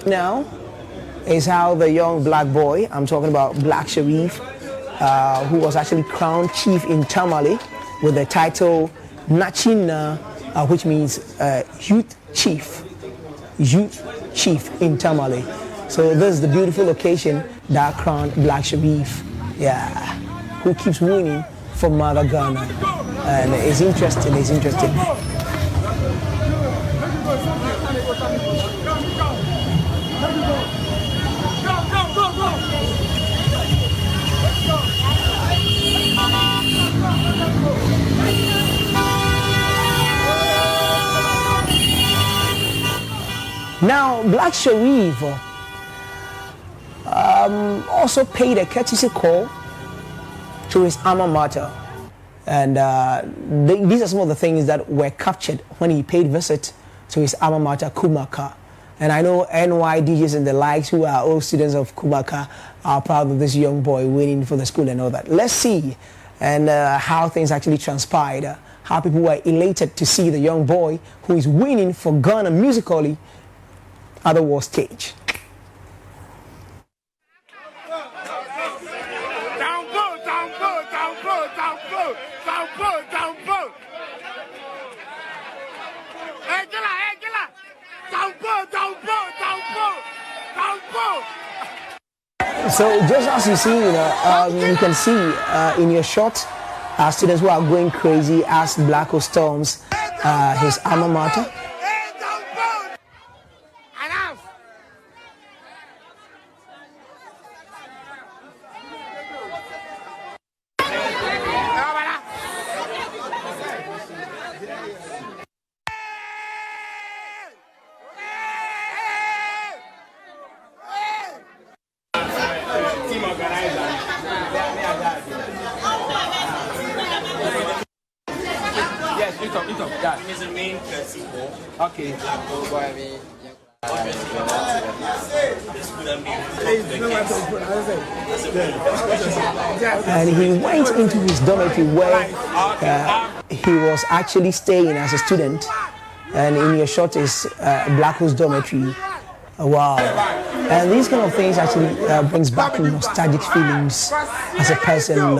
Now is how the young black boy, I'm talking about Black Sharif, who was actually crowned chief in Tamale with the title Nachina, which means youth chief in Tamale. So this is the beautiful location that crowned Black Sharif, who keeps winning for Mother Ghana. And it's interesting. Now, Black Sharif also paid a courtesy call to his alma mater. And these are some of the things that were captured when he paid visit to his alma mater, Kumaka. And I know NY DJs and the likes who are all students of Kumaka are proud of this young boy winning for the school and all that. Let's see and how things actually transpired, how people were elated to see the young boy who is winning for Ghana musically at the world stage. So just as you see, you can see in your shot students who are going crazy as Blacko storms his alma mater. Okay. And he went into his dormitory where he was actually staying as a student. And in your shot is Blacko's dormitory. Wow. And these kind of things actually brings back nostalgic feelings as a person,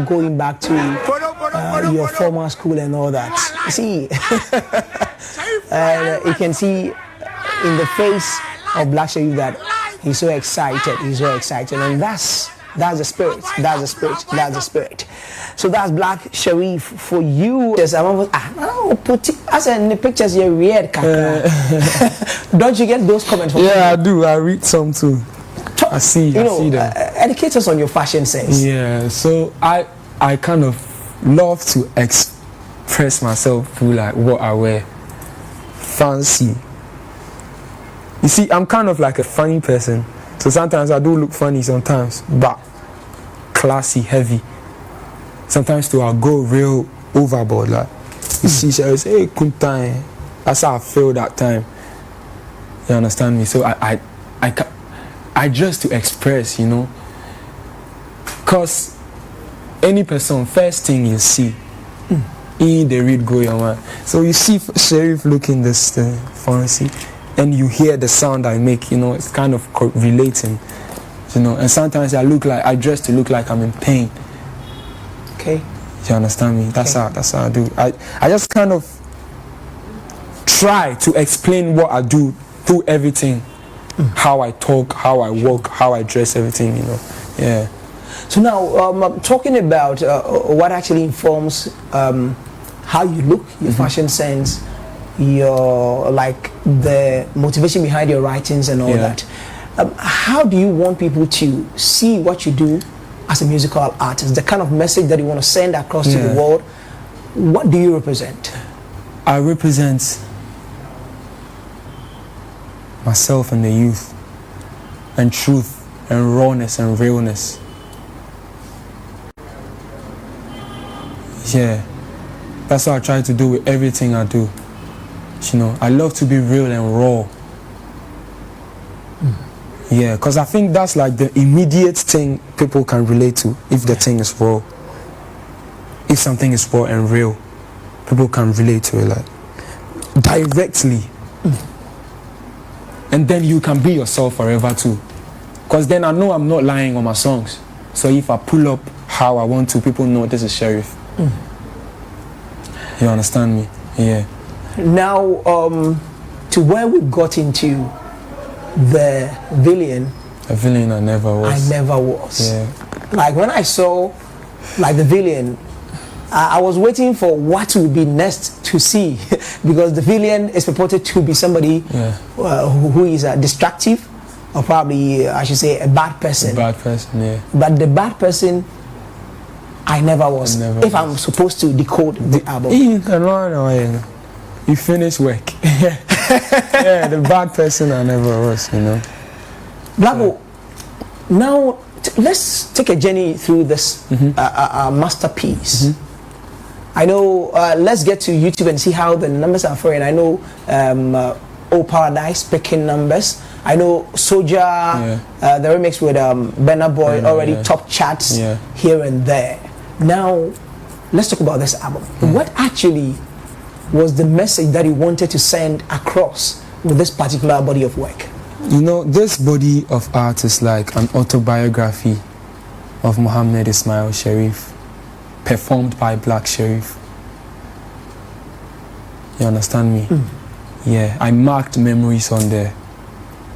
going back to your former school and all that. See, and you can see in the face of Black Sharif that he's so excited, and that's the spirit. So that's Black Sharif for you. Yes, I want to put it as in the pictures you're weird. Don't you get those comments from I do. I read some too. I see them. Educate us on your fashion sense. Yeah, so I kind of love to express myself through like what I wear. Fancy. You see, I'm kind of like a funny person, so sometimes I do look funny sometimes, but classy, heavy. Sometimes too, I'll go real overboard. Like you see, she always say, "Hey, good time." That's how I feel that time. You understand me? So I just to express, cause any person, first thing you see, in the read go your mind. So you see Sharif looking this fancy, and you hear the sound I make. It's kind of relating. And sometimes I dress to look like I'm in pain. Okay. You understand me? That's how I do. I just kind of try to explain what I do through everything. How I talk, how I walk, how I dress, everything, Yeah. So now, talking about what actually informs how you look, your fashion sense, your the motivation behind your writings and all that. How do you want people to see what you do as a musical artist? The kind of message that you want to send across to the world. What do you represent? I represent myself and the youth, and truth and rawness and realness. Yeah, that's what I try to do with everything I do. I love to be real and raw. Yeah, because I think that's like the immediate thing people can relate to if the thing is raw. If something is raw and real, people can relate to it like directly. And then you can be yourself forever too. Because then I know I'm not lying on my songs. So if I pull up how I want to, people know this is Sheriff. You understand me? Yeah. Now, to where we got into the villain. A villain I never was. I never was. Yeah. Like when I saw like the villain, I was waiting for what would be next to see because the villain is purported to be somebody who is destructive or probably I should say a bad person. A bad person, yeah. But the bad person I never was. I'm supposed to decode the album. You finish work. Yeah, the bad person I never was, you know. Blacko, now let's take a journey through this masterpiece. I know, let's get to YouTube and see how the numbers are faring. I know Oh Paradise picking numbers. I know Soldier, the remix with Burna Boy already top charts here and there. Now, let's talk about this album. What actually was the message that he wanted to send across with this particular body of work? You know, this body of art is like an autobiography of Muhammad Ismail Sharif, performed by Black Sharif. You understand me? Yeah, I marked memories on the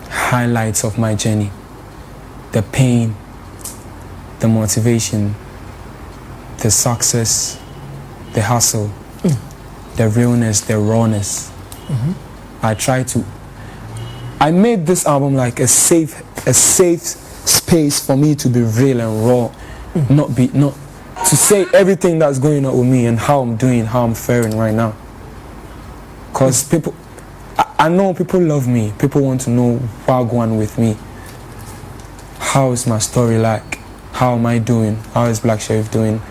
highlights of my journey. The pain, the motivation, the success, the hustle, the realness, the rawness. I made this album like a safe space for me to be real and raw, not to say everything that's going on with me and how I'm doing, how I'm faring right now. Because I know people love me. People want to know what's going on with me. How is my story like? How am I doing? How is Black Sharif doing?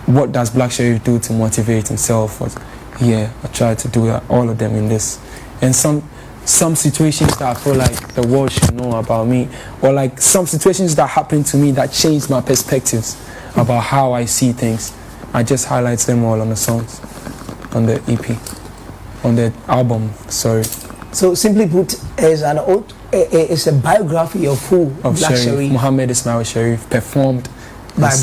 What does Black Sharif do to motivate himself? Yeah, I try to do that, all of them in this. And some situations that I feel like the world should know about me, or like some situations that happened to me that changed my perspectives about how I see things. I just highlight them all on the songs, on the EP, on the album, sorry. So simply put, it's a biography of who? Of Black Sharif, Muhammad Ismail Sharif, performed by Black